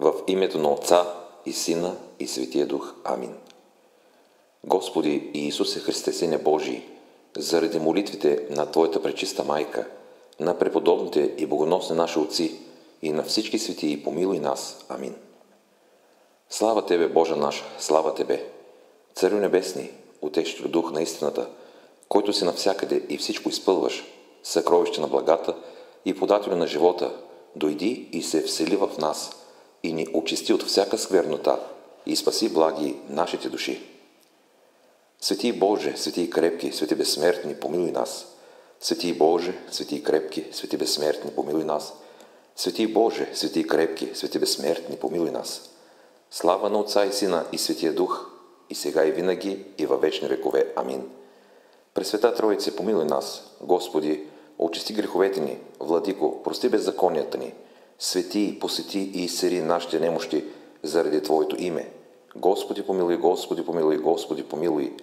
В името на Отца и Сина и Светия Дух. Амин. Господи Иисусе Христе, Сине Божий, заради молитвите на Твоята пречиста майка, на преподобните и богоносни наши отци и на всички светии, помилуй нас. Амин. Слава Тебе, Боже наш, слава Тебе, Царю Небесни, Утешителю Дух на истината, който си навсякъде и всичко изпълваш, съкровище на благата и подателю на живота, дойди и се всели в нас и ни очисти от всяка сквернота и спаси благи нашите души. Свети Боже, свети крепки, свети безсмертни, помилуй нас. Свети Боже, свети крепки, свети безсмертни, помилуй нас. Свети Боже, свети крепки, свети безсмертни, помилуй нас. Слава на Отца и Сина и Светия Дух, и сега и винаги, и във вечни векове. Амин. Пресвета Троице, помилуй нас. Господи, очисти греховете ни. Владико, прости беззаконията ни. Свети, посети и изцери нашите немощи заради Твоето име. Господи, помилуй, Господи, помилуй, Господи, помилуй.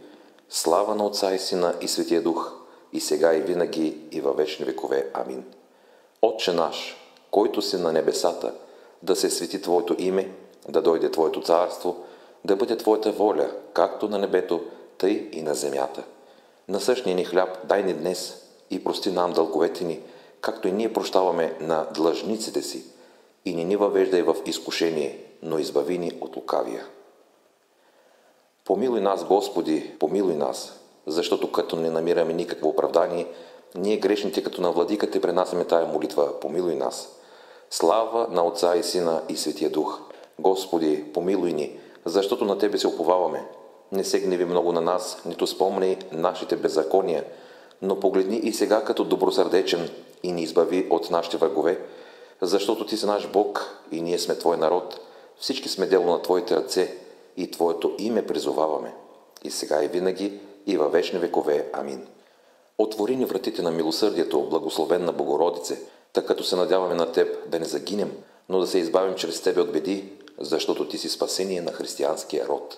Слава на Отца и Сина и Светия Дух, и сега и винаги, и във вечни векове. Амин. Отче наш, който си на небесата, да се свети Твоето име, да дойде Твоето царство, да бъде Твоята воля, както на небето, тъй и на земята. Насъщния ни хляб дай ни днес и прости нам дълговете ни, както и ние прощаваме на длъжниците си, и не ни въвеждай в изкушение, но избави ни от лукавия. Помилуй нас, Господи, помилуй нас, защото като не намираме никакво оправдание, ние грешните като на Владика Те пренасяме тая молитва, помилуй нас. Слава на Отца и Сина и Светия Дух. Господи, помилуй ни, защото на Тебе се уповаваме. Не се гневи много на нас, нито спомни нашите беззакония, но погледни и сега като добросърдечен и ни избави от нашите врагове, защото Ти си наш Бог и ние сме Твой народ, всички сме дело на Твоите ръце и Твоето име призоваваме. И сега и винаги, и във вечни векове. Амин. Отвори ни вратите на милосърдието, благословенна Богородице, така като се надяваме на Теб да не загинем, но да се избавим чрез Тебе от беди, защото Ти си спасение на християнския род.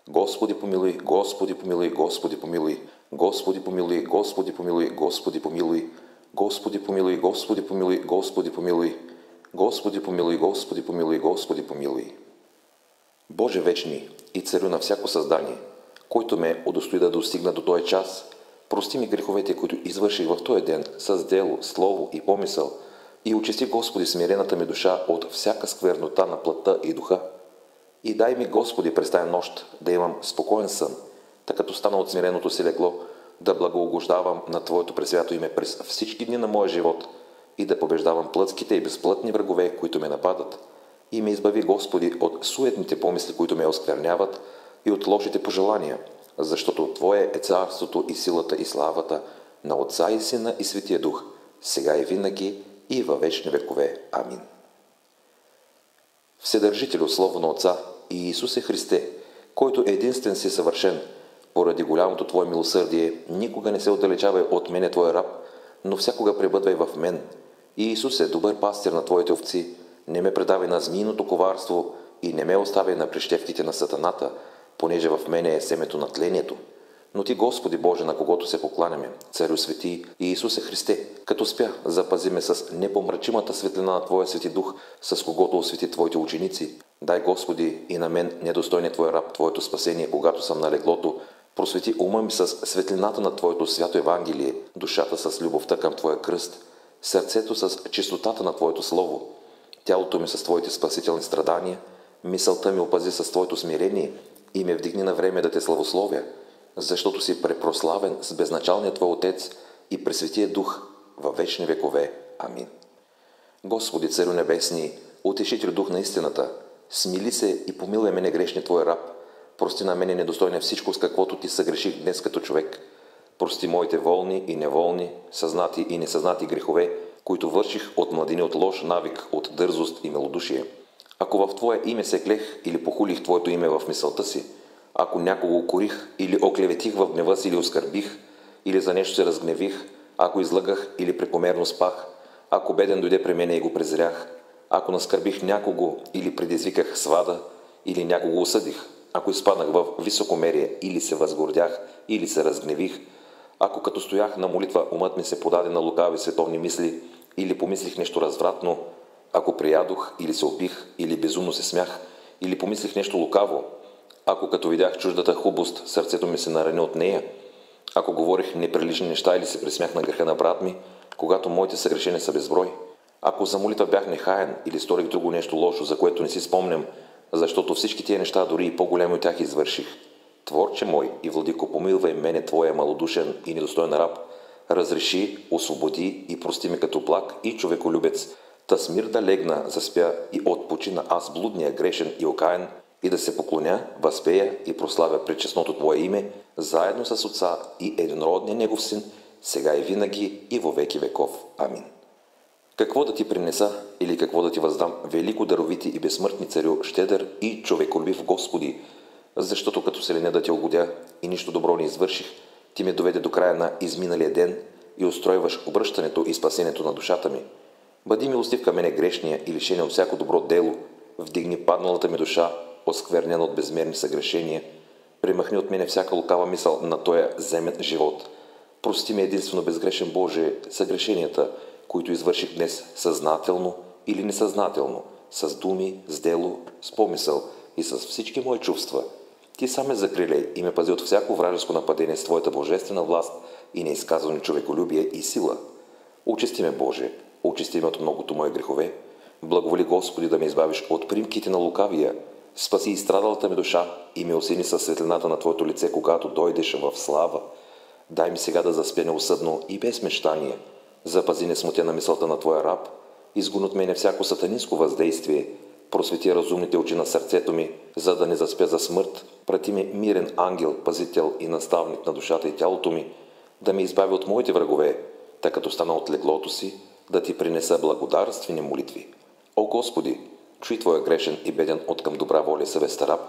Господи помилуй, Господи помилуй, Господи помилуй, Господи помилуй, Господи помилуй, Господи помилуй, Господи помилуй, Господи помилуй, Господи помилуй, Господи помилуй, Господи помилуй, Господи помилуй. Боже вечни и Царю на всяко създание, който ме удостои да достигна до този час, прости ми греховете, които извърших в този ден с дело, слово и помисъл, и очисти, Господи, смирената ми душа от всяка сквернота на плътта и духа. И дай ми, Господи, през тая нощ да имам спокоен сън, така като стана от смиреното си легло, да благоугождавам на Твоето пресвято име през всички дни на моя живот и да побеждавам плътските и безплътни врагове, които ме нападат. И ме избави, Господи, от суетните помисли, които ме оскверняват, и от лошите пожелания, защото Твое е царството и силата и славата на Отца и Сина и Светия Дух, сега и винаги, и във вечни векове. Амин. Вседържителю, Слово на Отца и Иисусе Христе, който единствен си съвършен, поради голямото Твое милосърдие, никога не се отдалечавай от мене, Твой раб, но всякога пребъдвай в мен. И Исусе, добър пастир на Твоите овци, не ме предавай на змийното коварство и не ме оставяй на прищевките на сатаната, понеже в мене е семето на тлението. Но Ти, Господи Боже, на когото се покланяме, Царю свети и Исусе Христе, като спя, запази ме с непомрачимата светлина на Твоя Свети Дух, с когото освети Твоите ученици. Дай, Господи, и на мен, недостойният Твой раб, Твоето спасение, когато съм на леглото, просвети ума ми с светлината на Твоето свято Евангелие, душата с любовта към Твоя кръст, сърцето с чистотата на Твоето Слово, тялото ми с Твоите спасителни страдания, мисълта ми опази с Твоето смирение и ме вдигни на време да Те славословя, защото си препрославен с безначалния Твой Отец и Пресветия Дух във вечни векове. Амин. Господи, Царю Небесни, Утешител Дух на истината, смили се и помилуй мене, грешния Твой раб, прости на мене недостойне всичко, с каквото Ти съгреших днес като човек. Прости моите волни и неволни, съзнати и несъзнати грехове, които върших от младини, от лош навик, от дързост и милодушие. Ако в Твое име се клех или похулих Твоето име в мисълта си, ако някого укорих или оклеветих в гнева си или оскърбих, или за нещо се разгневих, ако излъгах или прекомерно спах, ако беден дойде при мене и го презрях, ако наскърбих някого или предизвиках свада, или някого осъдих, ако изпаднах в високомерие или се възгордях, или се разгневих, ако като стоях на молитва умът ми се подаде на лукави световни мисли, или помислих нещо развратно, ако приядох или се опих, или безумно се смях, или помислих нещо лукаво, ако като видях чуждата хубост, сърцето ми се нарани от нея, ако говорих неприлични неща или се присмях на греха на брат ми, когато моите съгрешения са безброй, ако за молитва бях нехаен или сторих друго нещо лошо, за което не си спомням, защото всички тия неща, дори и по-големи от тях, извърших. Творче мой и владико, помилвай мене, Твоя малодушен и недостоен раб, разреши, освободи и прости ми като благ и човеколюбец, та с мир да легна, заспя и отпочина аз блудния, грешен и окаян, и да се поклоня, възпея и прославя пред честното Твое име, заедно с Отца и единородния Негов Син, сега и винаги и во веки веков. Амин. Какво да ти принеса или какво да ти въздам, велико даровити и безсмъртни царю, щедър и човеколюбив Господи, защото като се леня да ти угодя и нищо добро не извърших, ти ме доведе до края на изминалия ден и устройваш обръщането и спасението на душата ми. Бъди милостив към мене грешния и лишен от всяко добро дело, вдигни падналата ми душа, осквернена от безмерни съгрешения, премахни от мене всяка лукава мисъл на тоя земен живот. Прости ми единствено безгрешен Боже съгрешенията, които извърших днес съзнателно или несъзнателно, с думи, с дело, с помисъл и с всички мои чувства. Ти сам ме закрилей и ме пази от всяко вражеско нападение с Твоята божествена власт и неизказване човеколюбие и сила. Очисти ме, Боже, очисти ме от многото мои грехове. Благоволи, Господи, да ме избавиш от примките на лукавия. Спаси изстрадалата ми душа и ме осени със светлината на Твоето лице, когато дойдеш в слава. Дай ми сега да заспя неусъдно и без мечтание. Запази несмутена мисълта на Твоя раб. Изгон от мене всяко сатанинско въздействие. Просвети разумните очи на сърцето ми, за да не заспя за смърт. Прати ми мирен ангел, пазител и наставник на душата и тялото ми, да ме избави от моите врагове, така като стана от леглото си, да Ти принеса благодарствени молитви. О Господи, чуй Твоя грешен и беден откъм добра воля и съвест раб,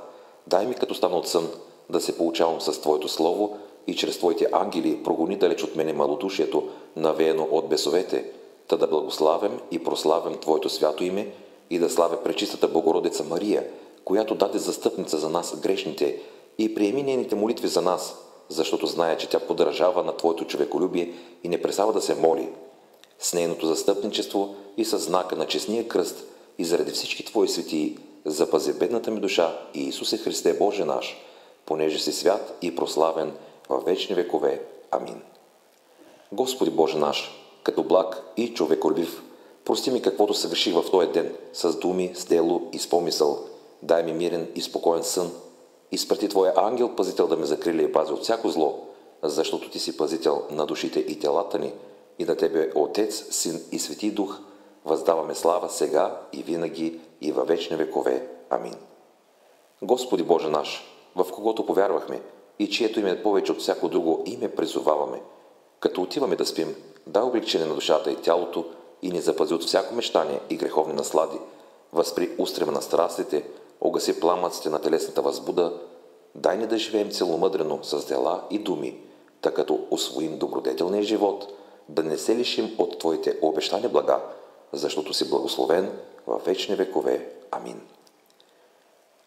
дай ми като стана от сън да се получавам с Твоето слово и чрез Твоите ангели прогони далеч от мене малодушието, навеяно от бесовете, та да благославям и прославям Твоето свято име и да славя пречистата Богородица Мария, която даде застъпница за нас грешните, и приеми нейните молитви за нас, защото знае, че тя подражава на Твоето човеколюбие и не престава да се моли. С нейното застъпничество и със знака на честния кръст и заради всички Твои светии, запази бедната ми душа и Исусе Христе Боже наш, понеже си свят и прославен във вечни векове. Амин. Господи Боже наш, като благ и човеколюбив, прости ми каквото съгреших в този ден, с думи, с дело и с помисъл. Дай ми мирен и спокоен сън. Изпрати Твоя ангел пазител да ме закриля и пази от всяко зло, защото Ти си пазител на душите и телата ни, и на Тебе, Отец, Син и Свети Дух, въздаваме слава сега и винаги и във вечни векове. Амин. Господи Боже наш, в когото повярвахме и чието име повече от всяко друго име призоваваме, като отиваме да спим, дай облегчение на душата и тялото и ни запази от всяко мечтание и греховни наслади, възпри устрема на страстите, огаси пламъците на телесната възбуда, дай ни да живеем целомъдрено с дела и думи, така като усвоим добродетелния живот, да не се лишим от Твоите обещани блага, защото си благословен във вечни векове. Амин.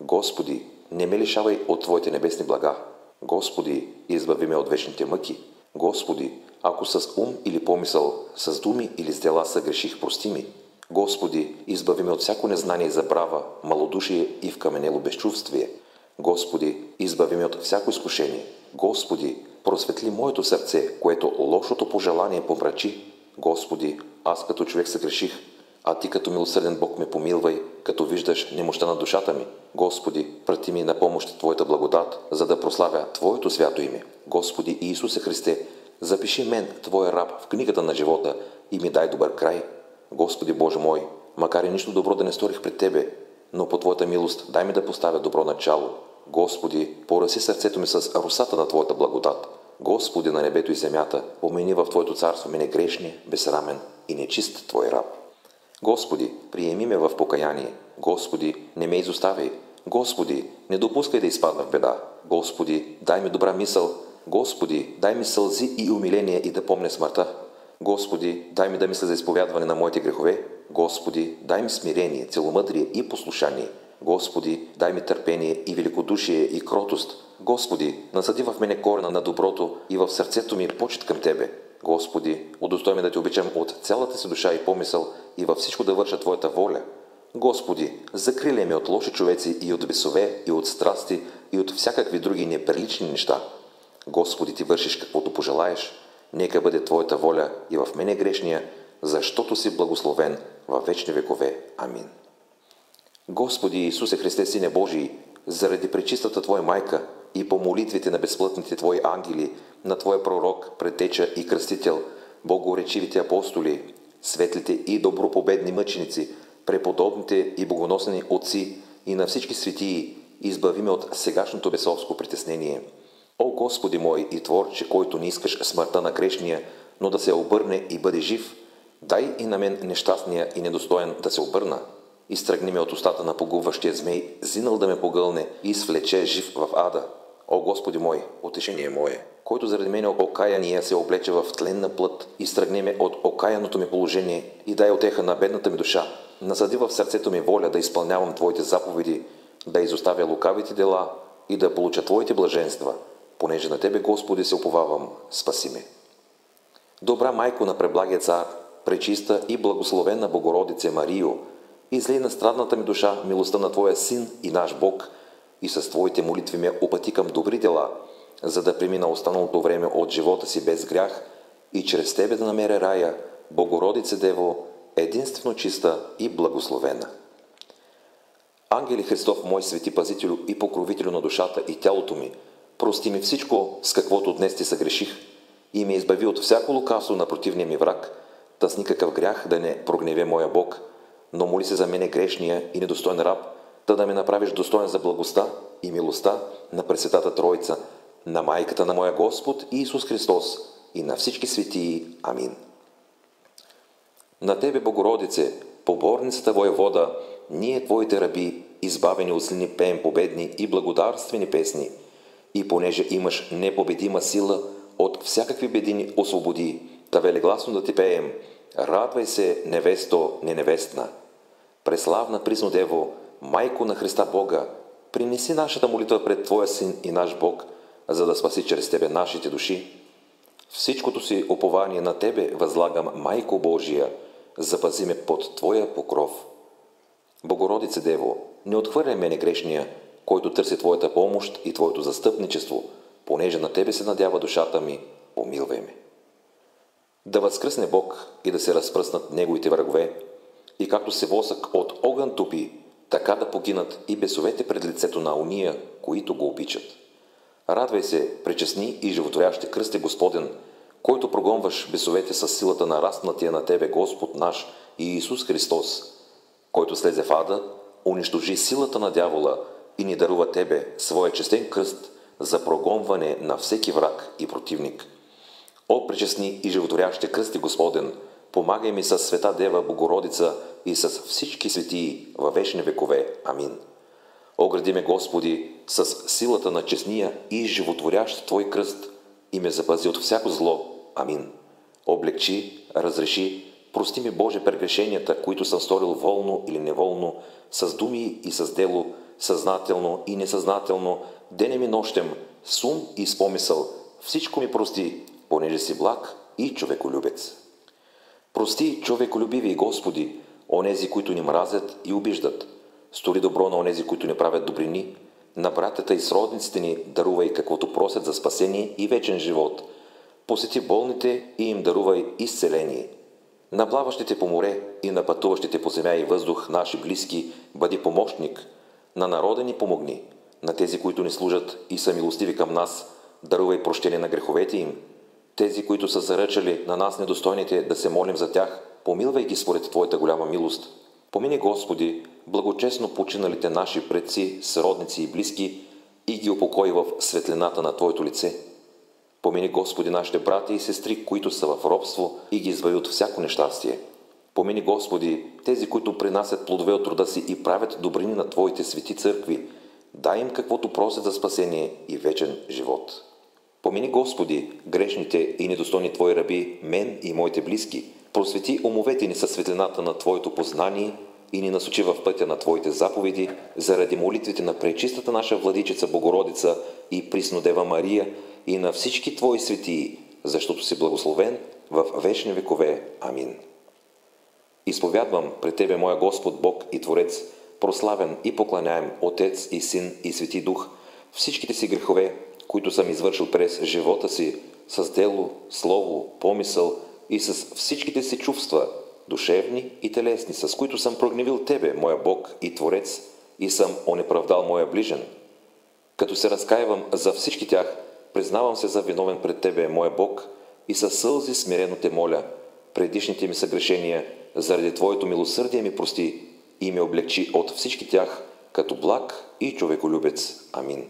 Господи, не ме лишавай от Твоите небесни блага. Господи, избави ме от вечните мъки. Господи, ако с ум или помисъл, с думи или с дела съгреших, прости ми. Господи, избави ме от всяко незнание и забрава, малодушие и вкаменело безчувствие. Господи, избави ме от всяко изкушение. Господи, просветли моето сърце, което лошото пожелание помрачи. Господи, аз като човек съгреших, а Ти като милосърден Бог ме помилвай, като виждаш немощта на душата ми. Господи, прати ми на помощ Твоята благодат, за да прославя Твоето свято име. Господи Иисусе Христе, запиши мен, Твоя раб, в книгата на живота и ми дай добър край. Господи Боже мой, макар и нищо добро да не сторих пред Тебе, но по Твоята милост дай ми да поставя добро начало. Господи, пораси сърцето ми с русата на Твоята благодат. Господи на небето и земята, помени в Твоето царство мене грешния, безсрамен и нечист Твой раб. Господи, приеми ме в покаяние. Господи, не ме изоставяй. Господи, не допускай да изпадна в беда. Господи, дай ми добра мисъл. Господи, дай ми сълзи и умиление и да помня смъртта. Господи, дай ми да мисля за изповядване на моите грехове. Господи, дай ми смирение, целомъдрие и послушание. Господи, дай ми търпение и великодушие и кротост. Господи, насади в мене корена на доброто и в сърцето ми почет към Тебе. Господи, удостой ме да Те обичам от цялата си душа и помисъл и във всичко да върша Твоята воля. Господи, закриляй ме от лоши човеци и от бесове, и от страсти, и от всякакви други неприлични неща. Господи, Ти вършиш каквото пожелаеш. Нека бъде Твоята воля и в мене грешния, защото си благословен във вечни векове. Амин. Господи Исусе Христе, Сине Божий, заради пречистата Твоя майка и по молитвите на безплътните Твои ангели, на Твоя пророк, предтеча и кръстител, богоречивите апостоли, светлите и добропобедни мъченици, преподобните и богоносни отци и на всички светии, избави ме от сегашното бесовско притеснение. О Господи мой и Творче, който не искаш смъртта на грешния, но да се обърне и бъде жив, дай и на мен нещастния и недостоен да се обърна. Изтръгни ме от устата на погубващия змей, зинал да ме погълне и свлече жив в ада. О Господи мой, утешение мое, който заради мен окаяния се облече в тленна плът, изтръгни ме от окаяното ми положение и дай отеха на бедната ми душа. Насади в сърцето ми воля да изпълнявам Твоите заповеди, да изоставя лукавите дела и да получа Твоите блаженства, понеже на Тебе, Господи, се уповавам, спаси ме. Добра майко на преблагия цар, пречиста и благословена Богородице Марио, излей на страдната ми душа милостта на Твоя Син и наш Бог и с Твоите молитви ме опъти към добри дела, за да премина останалото време от живота си без грях и чрез Тебе да намеря рая, Богородице Дево, единствено чиста и благословена. Ангели Христов, мой свети пазителю и покровителю на душата и тялото ми, прости ми всичко, с каквото днес Ти съгреших, и ме избави от всяко лукавство на противния ми враг, та с никакъв грях да не прогневе моя Бог, но моли се за мене грешния и недостоен раб, та да ме направиш достоен за благостта и милостта на Пресветата Троица, на майката на моя Господ Иисус Христос и на всички светии. Амин. На Тебе, Богородице, поборницата воевода, ние, Твоите раби, избавени от злини, пеем победни и благодарствени песни. И понеже имаш непобедима сила, от всякакви беди ни освободи, та велегласно да Ти пеем. Радвай се, невесто, неневестна. Преславна присно Дево, майко на Христа Бога, принеси нашата молитва пред Твоя Син и наш Бог, за да спаси чрез Тебе нашите души. Всичкото си упование на Тебе възлагам, Майко Божия, запази ме под Твоя покров. Богородице Дево, не отхвърляй мене грешния, който търси Твоята помощ и Твоето застъпничество, понеже на Тебе се надява душата ми, помилвай ме. Да възкръсне Бог и да се разпръснат Неговите врагове, и както се восък от огън топи, така да погинат и бесовете пред лицето на уния, които го обичат. Радвай се, пречестни и животворящи кръсте Господен, който прогонваш бесовете с силата на растнатия на Тебе Господ наш и Исус Христос, който слезе в ада, унищожи силата на дявола и ни дарува Тебе, своя честен кръст, за прогонване на всеки враг и противник. О, пречестни и животворящи кръсти Господен, помагай ми с Света Дева Богородица и с всички светии във вечни векове. Амин. Огради ме, Господи, с силата на честния и животворящ Твой кръст и ме запази от всяко зло. Амин. Облегчи, разреши, прости ми, Боже, прегрешенията, които съм сторил волно или неволно, с думи и с дело, съзнателно и несъзнателно, денем и нощем, с ум и с помисъл. Всичко ми прости, понеже си благ и човеколюбец. Прости, човеколюбиви, Господи, онези, които ни мразят и обиждат. Стори добро на онези, които не правят добрини. На братята и сродниците ни дарувай каквото просят за спасение и вечен живот. Посети болните и им дарувай изцеление. На плаващите по море и на пътуващите по земя и въздух, наши близки, бъди помощник. На народа ни помогни. На тези, които ни служат и са милостиви към нас, дарувай прощение на греховете им. Тези, които са заръчали на нас недостойните да се молим за тях, помилвай ги според Твоята голяма милост. Помини, Господи, благочестно починалите наши предци, сродници и близки и ги упокой в светлината на Твоето лице. Помини, Господи, нашите брати и сестри, които са в робство и ги извади от всяко нещастие. Помини, Господи, тези, които принасят плодове от труда си и правят добрини на Твоите свети църкви. Дай им каквото просят за спасение и вечен живот. Помини, Господи, грешните и недостойни Твои раби, мен и моите близки. Просвети умовете ни със светлината на Твоето познание и ни насочи в пътя на Твоите заповеди, заради молитвите на пречистата наша Владичица Богородица и Приснодева Мария и на всички Твои светии, защото си благословен в вечни векове. Амин. Изповядвам пред Тебе, моя Господ, Бог и Творец, прославен и поклоняем Отец и Син и Свети Дух, всичките си грехове, които съм извършил през живота си, с дело, слово, помисъл и с всичките си чувства, душевни и телесни, с които съм прогневил Тебе, моя Бог и Творец, и съм онеправдал моя ближен. Като се разкаивам за всички тях, признавам се за виновен пред Тебе, моя Бог, и със сълзи смирено Те моля, предишните ми съгрешения, заради Твоето милосърдие ми прости и ме облегчи от всички тях, като благ и човеколюбец. Амин.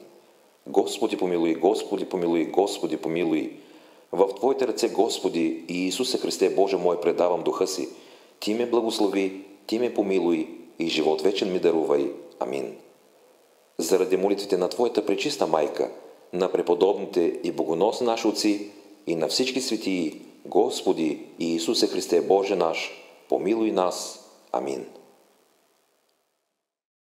Господи помилуй, Господи помилуй, Господи помилуй. В Твоите ръце, Господи и Исусе Христе, Боже мой, предавам духа си. Ти ме благослови, Ти ме помилуй и живот вечен ми дарувай. Амин. Заради молитвите на Твоята пречиста майка, на преподобните и богоносни наши отци и на всички светии, Господи и Исусе Христе, Боже наш, помилуй нас. Амин.